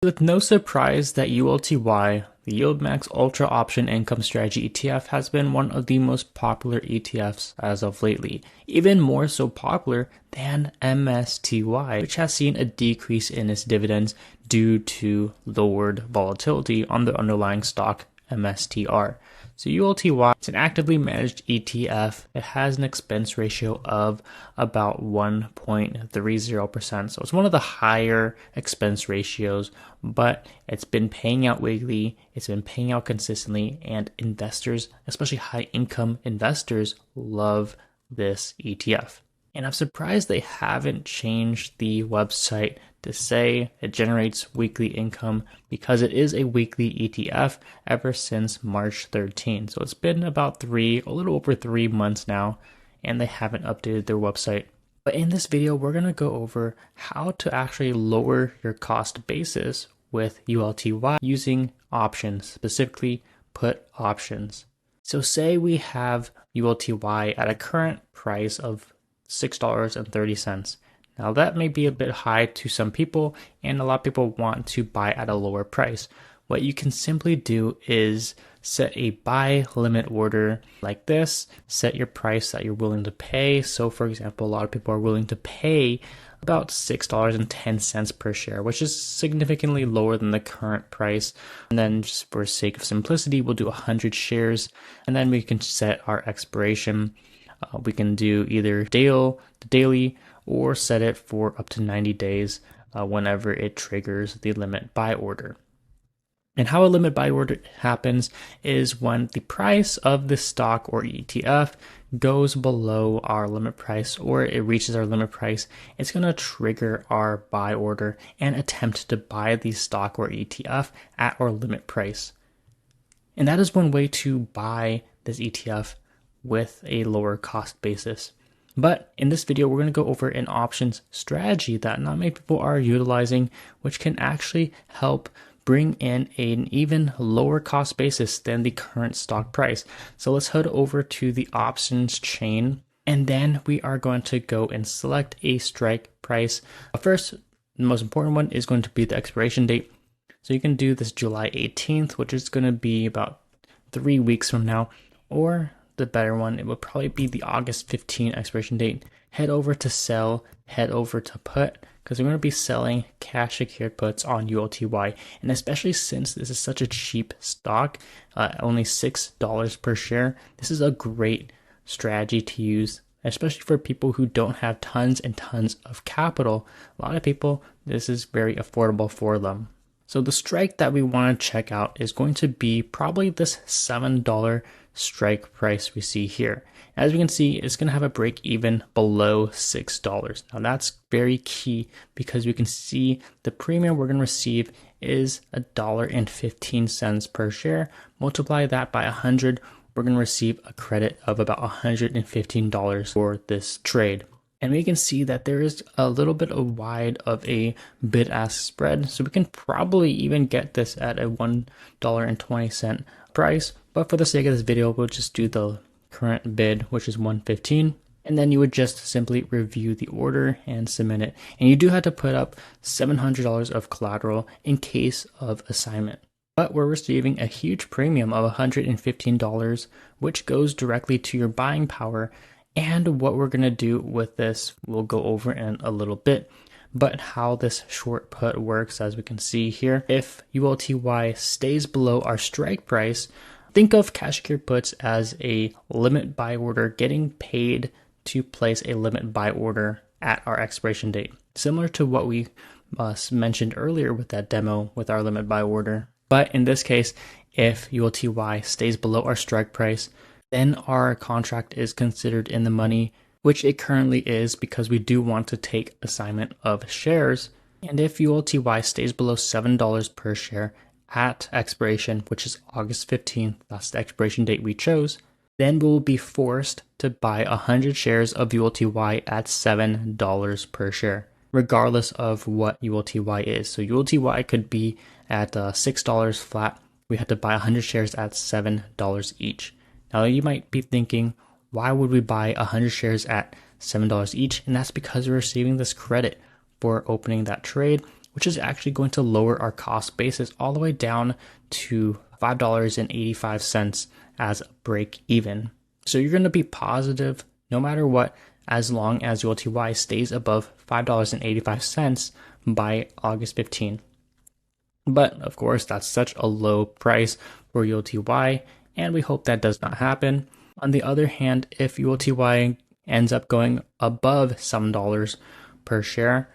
With no surprise that ULTY, the Yield Max Ultra Option Income Strategy ETF, has been one of the most popular ETFs as of lately, even more so popular than MSTY, which has seen a decrease in its dividends due to lowered volatility on the underlying stock MSTR. So ULTY is an actively managed ETF. It has an expense ratio of about 1.30%. So it's one of the higher expense ratios, but it's been paying out weekly. It's been paying out consistently, and investors, especially high income investors, love this ETF. And I'm surprised they haven't changed the website to say it generates weekly income, because it is a weekly ETF ever since March 13. So it's been about a little over 3 months now, and they haven't updated their website. But in this video, we're going to go over how to actually lower your cost basis with ULTY using options, specifically put options. So say we have ULTY at a current price of $6.30. Now that may be a bit high to some people, and a lot of people want to buy at a lower price. What you can simply do is set a buy limit order like this, set your price that you're willing to pay. So for example, a lot of people are willing to pay about $6.10 per share, which is significantly lower than the current price. And then just for sake of simplicity, we'll do 100 shares, and then we can set our expiration. We can do either daily, or set it for up to 90 days whenever it triggers the limit buy order. And how a limit buy order happens is when the price of the stock or ETF goes below our limit price, or it reaches our limit price, it's going to trigger our buy order and attempt to buy the stock or ETF at our limit price. And that is one way to buy this ETF with a lower cost basis. But in this video, we're going to go over an options strategy that not many people are utilizing, which can actually help bring in an even lower cost basis than the current stock price. So let's head over to the options chain, and then we are going to go and select a strike price. First, the most important one is going to be the expiration date. So you can do this July 18th, which is going to be about 3 weeks from now, or the better one, it would probably be the August 15 expiration date. Head over to sell, head over to put, because we're going to be selling cash secured puts on ULTY. And especially since this is such a cheap stock, only $6 per share, this is a great strategy to use, especially for people who don't have tons and tons of capital. A lot of people, this is very affordable for them. So the strike that we want to check out is going to be probably this $7 strike price we see here. As we can see, it's going to have a break even below $6. Now that's very key, because we can see the premium we're going to receive is $1.15 per share. Multiply that by 100, we're going to receive a credit of about $115 for this trade. And we can see that there is a little bit wide of a bid-ask spread. So we can probably even get this at a $1.20 price. But for the sake of this video, we'll just do the current bid, which is $1.15. And then you would just simply review the order and submit it. And you do have to put up $700 of collateral in case of assignment. But we're receiving a huge premium of $115, which goes directly to your buying power. And what we're going to do with this, we'll go over in a little bit. But how this short put works, as we can see here, if ULTY stays below our strike price, think of cash secured puts as a limit buy order getting paid to place a limit buy order at our expiration date. Similar to what we mentioned earlier with that demo with our limit buy order. But in this case, if ULTY stays below our strike price, then our contract is considered in the money, which it currently is, because we do want to take assignment of shares. And if ULTY stays below $7 per share at expiration, which is August 15th, that's the expiration date we chose, then we'll be forced to buy 100 shares of ULTY at $7 per share, regardless of what ULTY is. So ULTY could be at $6 flat. We have to buy 100 shares at $7 each. Now you might be thinking, why would we buy 100 shares at $7 each? And that's because we're receiving this credit for opening that trade. which is actually going to lower our cost basis all the way down to $5.85 as a break even. So you're going to be positive no matter what, as long as ULTY stays above $5.85 by August 15. But of course, that's such a low price for ULTY, and we hope that does not happen. On the other hand, if ULTY ends up going above $7 per share,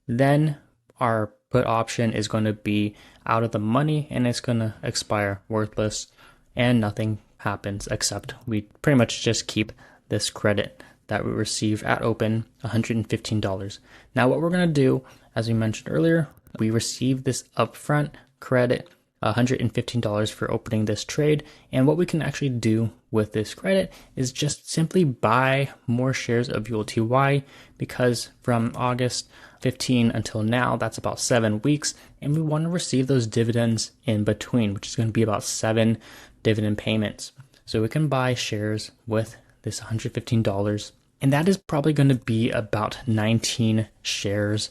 then our put option is going to be out of the money and it's going to expire worthless, and nothing happens except we pretty much just keep this credit that we receive at open, $115. Now what we're going to do, as we mentioned earlier, we receive this upfront credit, $115 for opening this trade. And what we can actually do with this credit is just simply buy more shares of ULTY, because from August 15 until now, that's about 7 weeks. And we want to receive those dividends in between, which is going to be about 7 dividend payments. So we can buy shares with this $115. And that is probably going to be about 19 shares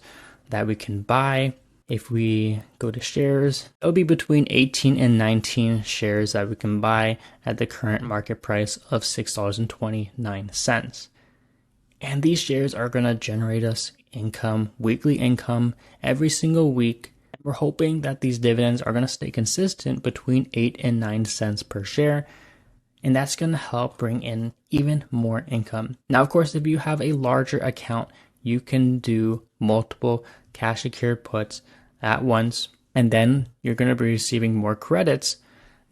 that we can buy. If we go to shares, it will be between 18 and 19 shares that we can buy at the current market price of $6.29. And these shares are going to generate us income, weekly income, every single week. We're hoping that these dividends are going to stay consistent between 8 and 9 cents per share. And that's going to help bring in even more income. Now, of course, if you have a larger account, you can do multiple cash secured puts at once, and then you're going to be receiving more credits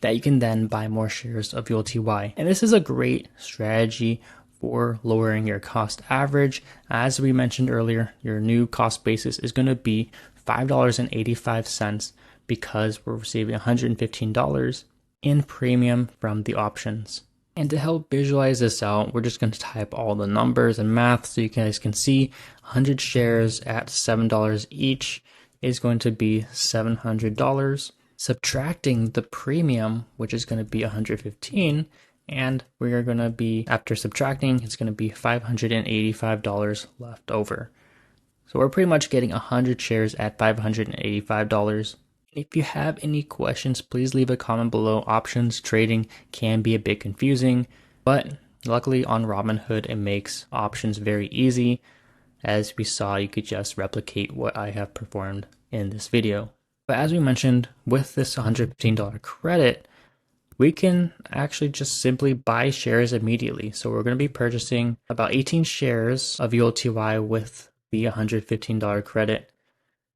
that you can then buy more shares of ULTY. And this is a great strategy for lowering your cost average. As we mentioned earlier, your new cost basis is going to be $5.85 because we're receiving $115 in premium from the options. And to help visualize this out, we're just going to type all the numbers and math so you guys can see 100 shares at $7 each is going to be $700, subtracting the premium, which is going to be $115, and we are going to be, after subtracting, it's going to be $585 left over. So we're pretty much getting 100 shares at $585. If you have any questions, please leave a comment below. Options trading can be a bit confusing, but luckily on Robinhood, it makes options very easy. As we saw, you could just replicate what I have performed in this video. But as we mentioned, with this $115 credit, we can actually just simply buy shares immediately. So we're going to be purchasing about 18 shares of ULTY with the $115 credit,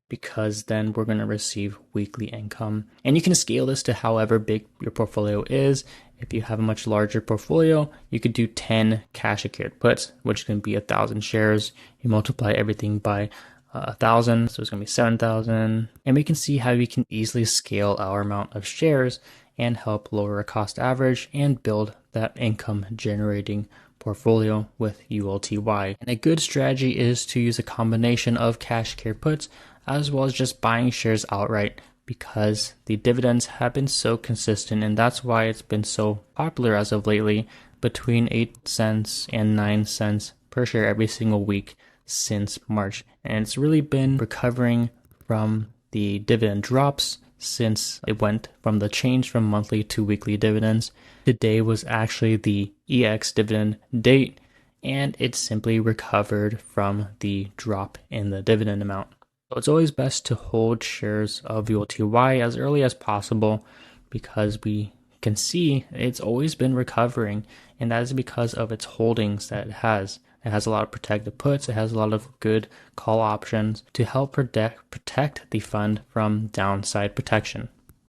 because then we're going to receive weekly income. And you can scale this to however big your portfolio is. If you have a much larger portfolio, you could do 10 cash secured puts, which can be 1,000 shares. You multiply everything by 1,000, so it's going to be 7,000. And we can see how we can easily scale our amount of shares and help lower our cost average and build that income generating portfolio with ULTY. And a good strategy is to use a combination of cash secured puts as well as just buying shares outright, because the dividends have been so consistent, and that's why it's been so popular as of lately, between 8 cents and 9 cents per share every single week since March. And it's really been recovering from the dividend drops since it went from the change from monthly to weekly dividends. Today was actually the EX dividend date, and it simply recovered from the drop in the dividend amount. So it's always best to hold shares of ULTY as early as possible, because we can see it's always been recovering, and that is because of its holdings that it has. It has a lot of protected puts, it has a lot of good call options to help protect the fund from downside protection.